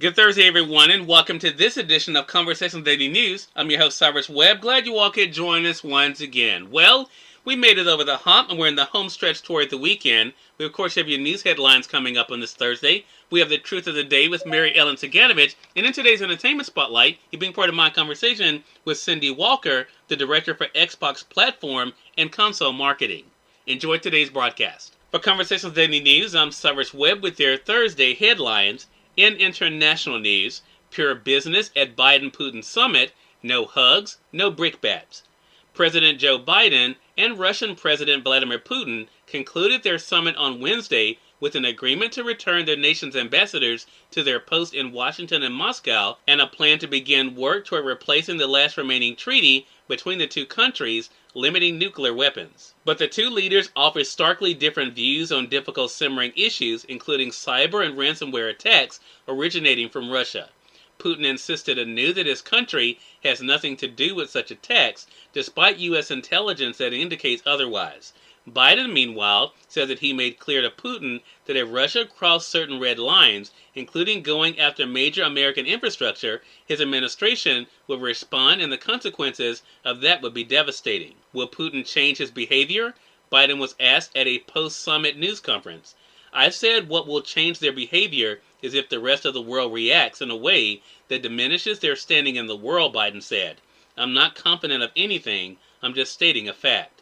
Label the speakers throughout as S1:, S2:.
S1: Good Thursday, everyone, and welcome to this edition of Conversations Daily News. I'm your host, Cyrus Webb. Glad you all could join us once again. Well, we made it over the hump, and we're in the home stretch toward the weekend. We, of course, have your news headlines coming up on this Thursday. We have the truth of the day with Mary Ellen Ciganovich, and in today's entertainment spotlight, you're being part of my conversation with Cindy Walker, the director for Xbox Platform and Console Marketing. Enjoy today's broadcast. For Conversations Daily News, I'm Cyrus Webb with their Thursday headlines. In international news, pure business at Biden-Putin summit, no hugs, no brickbats. President Joe Biden and Russian President Vladimir Putin concluded their summit on Wednesday with an agreement to return their nation's ambassadors to their posts in Washington and Moscow and a plan to begin work toward replacing the last remaining treaty between the two countries limiting nuclear weapons. But the two leaders offer starkly different views on difficult simmering issues, including cyber and ransomware attacks originating from Russia. Putin insisted anew that his country has nothing to do with such attacks, despite U.S. intelligence that indicates otherwise. Biden, meanwhile, said that he made clear to Putin that if Russia crossed certain red lines, including going after major American infrastructure, his administration would respond and the consequences of that would be devastating. Will Putin change his behavior? Biden was asked at a post-summit news conference. I said what will change their behavior is if the rest of the world reacts in a way that diminishes their standing in the world, Biden said. I'm not confident of anything, I'm just stating a fact.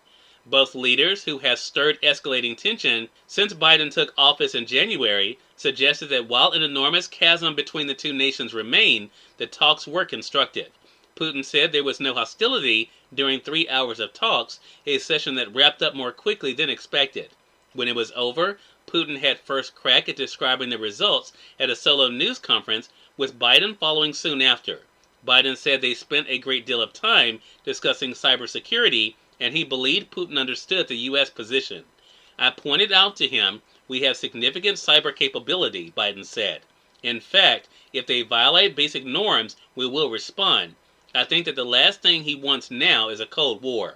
S1: Both leaders, who have stirred escalating tension since Biden took office in January, suggested that while an enormous chasm between the two nations remained, the talks were constructive. Putin said there was no hostility during 3 hours of talks, a session that wrapped up more quickly than expected. When it was over, Putin had first crack at describing the results at a solo news conference, with Biden following soon after. Biden said they spent a great deal of time discussing cybersecurity, and he believed Putin understood the U.S. position. I pointed out to him, we have significant cyber capability, Biden said. In fact, if they violate basic norms, we will respond. I think that the last thing he wants now is a Cold War.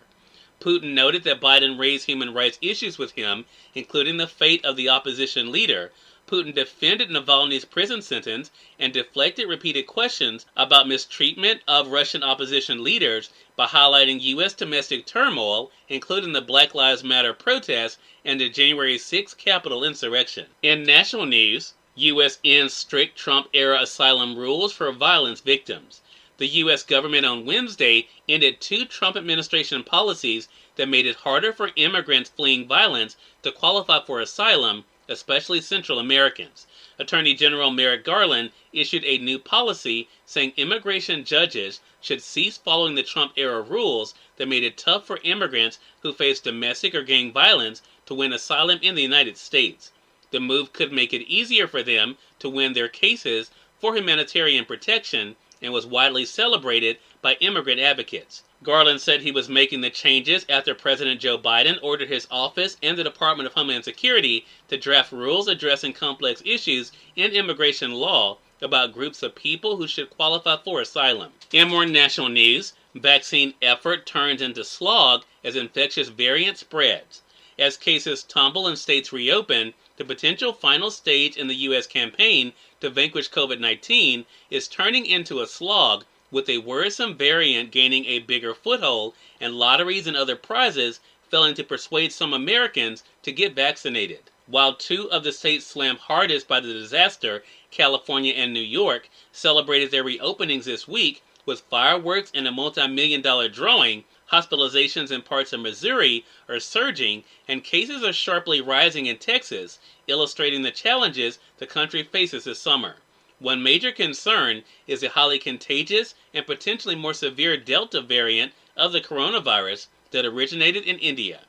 S1: Putin noted that Biden raised human rights issues with him, including the fate of the opposition leader. Putin defended Navalny's prison sentence and deflected repeated questions about mistreatment of Russian opposition leaders by highlighting U.S. domestic turmoil, including the Black Lives Matter protests and the January 6th Capitol insurrection. In national news, U.S. ends strict Trump-era asylum rules for violence victims. The U.S. government on Wednesday ended 2 Trump administration policies that made it harder for immigrants fleeing violence to qualify for asylum, especially Central Americans. Attorney General Merrick Garland issued a new policy saying immigration judges should cease following the Trump-era rules that made it tough for immigrants who face domestic or gang violence to win asylum in the United States. The move could make it easier for them to win their cases for humanitarian protection and was widely celebrated by immigrant advocates. Garland said he was making the changes after President Joe Biden ordered his office and the Department of Homeland Security to draft rules addressing complex issues in immigration law about groups of people who should qualify for asylum. In more national news, vaccine effort turns into slog as infectious variant spreads. As cases tumble and states reopen, the potential final stage in the U.S. campaign to vanquish COVID-19 is turning into a slog, with a worrisome variant gaining a bigger foothold and lotteries and other prizes failing to persuade some Americans to get vaccinated. While 2 of the states slammed hardest by the disaster, California and New York, celebrated their reopenings this week with fireworks and a multi-million-dollar drawing, hospitalizations in parts of Missouri are surging and cases are sharply rising in Texas, illustrating the challenges the country faces this summer. One major concern is the highly contagious and potentially more severe Delta variant of the coronavirus that originated in India.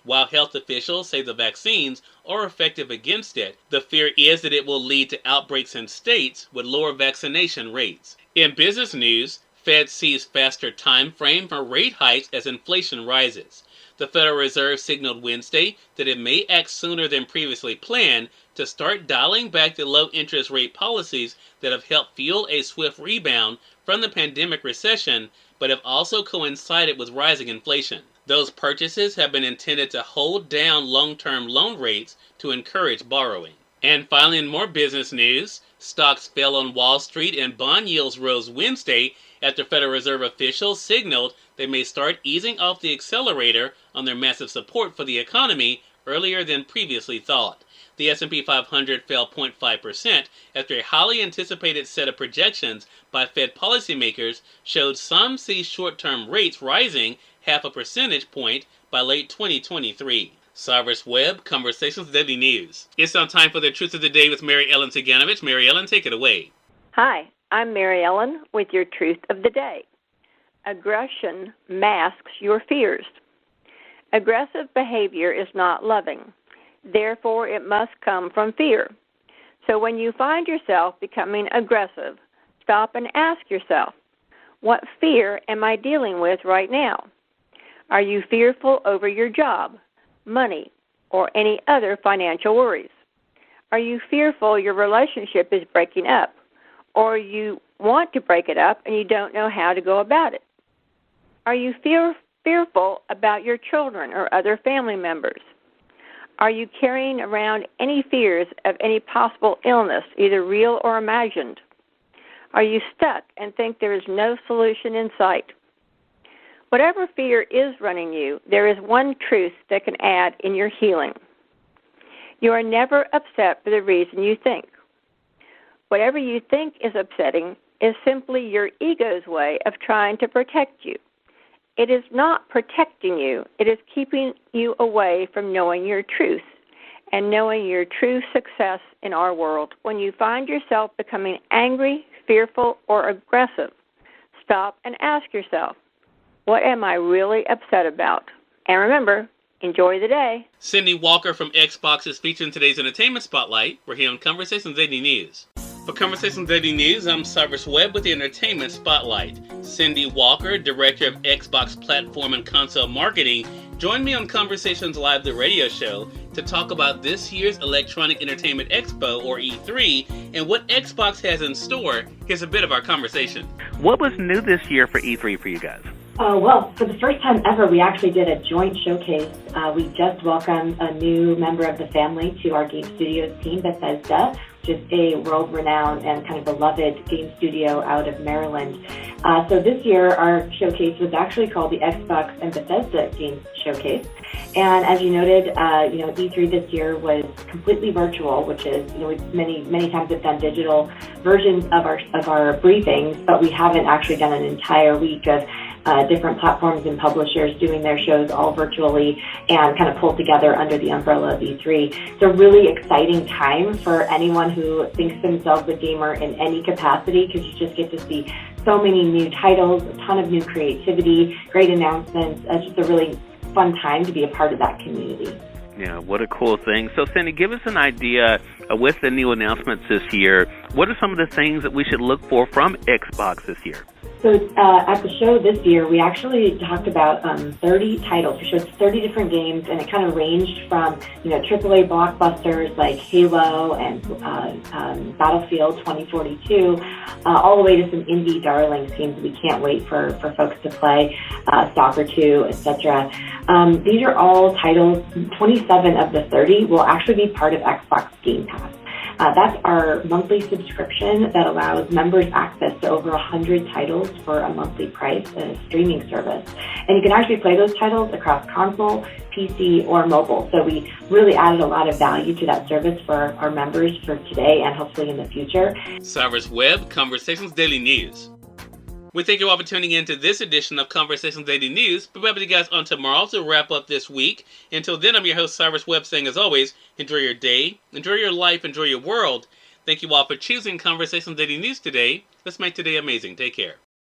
S1: While health officials say the vaccines are effective against it, the fear is that it will lead to outbreaks in states with lower vaccination rates. In business news, Fed sees faster time frame for rate hikes as inflation rises. The Federal Reserve signaled Wednesday that it may act sooner than previously planned to start dialing back the low interest rate policies that have helped fuel a swift rebound from the pandemic recession, but have also coincided with rising inflation. Those purchases have been intended to hold down long-term loan rates to encourage borrowing. And finally, in more business news, Stocks fell on Wall Street and bond yields rose Wednesday after Federal Reserve officials signaled they may start easing off the accelerator on their massive support for the economy earlier than previously thought. The S&P 500 fell 0.5% after a highly anticipated set of projections by Fed policymakers showed some see short-term rates rising half a percentage point by late 2023. Cyrus Webb, Conversations Daily News. It's now time for the Truth of the Day with Mary Ellen Ciganovich. Mary Ellen, take it away.
S2: Hi, I'm Mary Ellen with your Truth of the Day. Aggression masks your fears. Aggressive behavior is not loving. Therefore, it must come from fear. So when you find yourself becoming aggressive, stop and ask yourself, what fear am I dealing with right now? Are you fearful over your job, money, or any other financial worries? Are you fearful your relationship is breaking up, or you want to break it up and you don't know how to go about it? Are you fearful about your children or other family members? Are you carrying around any fears of any possible illness, either real or imagined? Are you stuck and think there is no solution in sight? Whatever fear is running you, there is one truth that can add in your healing. You are never upset for the reason you think. Whatever you think is upsetting is simply your ego's way of trying to protect you. It is not protecting you. It is keeping you away from knowing your truth and knowing your true success in our world. When you find yourself becoming angry, fearful, or aggressive, stop and ask yourself, what am I really upset about? And remember, enjoy the day.
S1: Cindy Walker from Xbox is featured in today's Entertainment Spotlight. We're here on Conversations Daily News. For Conversations Daily News, I'm Cyrus Webb with the Entertainment Spotlight. Cindy Walker, Director of Xbox Platform and Console Marketing, joined me on Conversations Live, the radio show, to talk about this year's Electronic Entertainment Expo, or E3, and what Xbox has in store. Here's a bit of our conversation.
S3: What was new this year for E3 for you guys?
S4: Well, for the first time ever, we actually did a joint showcase. We just welcomed a new member of the family to our game studios team, Bethesda, which is a world-renowned and kind of beloved game studio out of Maryland. So this year, our showcase was actually called the Xbox and Bethesda Games Showcase. And as you noted, E3 this year was completely virtual, which is, we've many times have done digital versions of our briefings, but we haven't actually done an entire week of different platforms and publishers doing their shows all virtually and kind of pulled together under the umbrella of E3. It's a really exciting time for anyone who thinks themselves a gamer in any capacity, because you just get to see so many new titles, a ton of new creativity, great announcements. It's just a really fun time to be a part of that community.
S3: Yeah, what a cool thing. So, Cindy, give us an idea with the new announcements this year. What are some of the things that we should look for from Xbox this year?
S4: So at the show this year, we actually talked about 30 titles. We showed 30 different games, and it kind of ranged from, AAA blockbusters like Halo and Battlefield 2042, all the way to some indie darlings, games we can't wait for folks to play, Stalker 2, etc. These are all titles. 27 of the 30 will actually be part of Xbox Game Pass. That's our monthly subscription that allows members access to over 100 titles for a monthly price in a streaming service. And you can actually play those titles across console, PC, or mobile. So we really added a lot of value to that service for our members for today and hopefully in the future.
S1: Cyrus Webb, Conversations Daily News. We thank you all for tuning in to this edition of Conversations Daily News. We'll be back with you guys on tomorrow to wrap up this week. Until then, I'm your host, Cyrus Webb, saying as always, enjoy your day, enjoy your life, enjoy your world. Thank you all for choosing Conversations Daily News today. Let's make today amazing. Take care.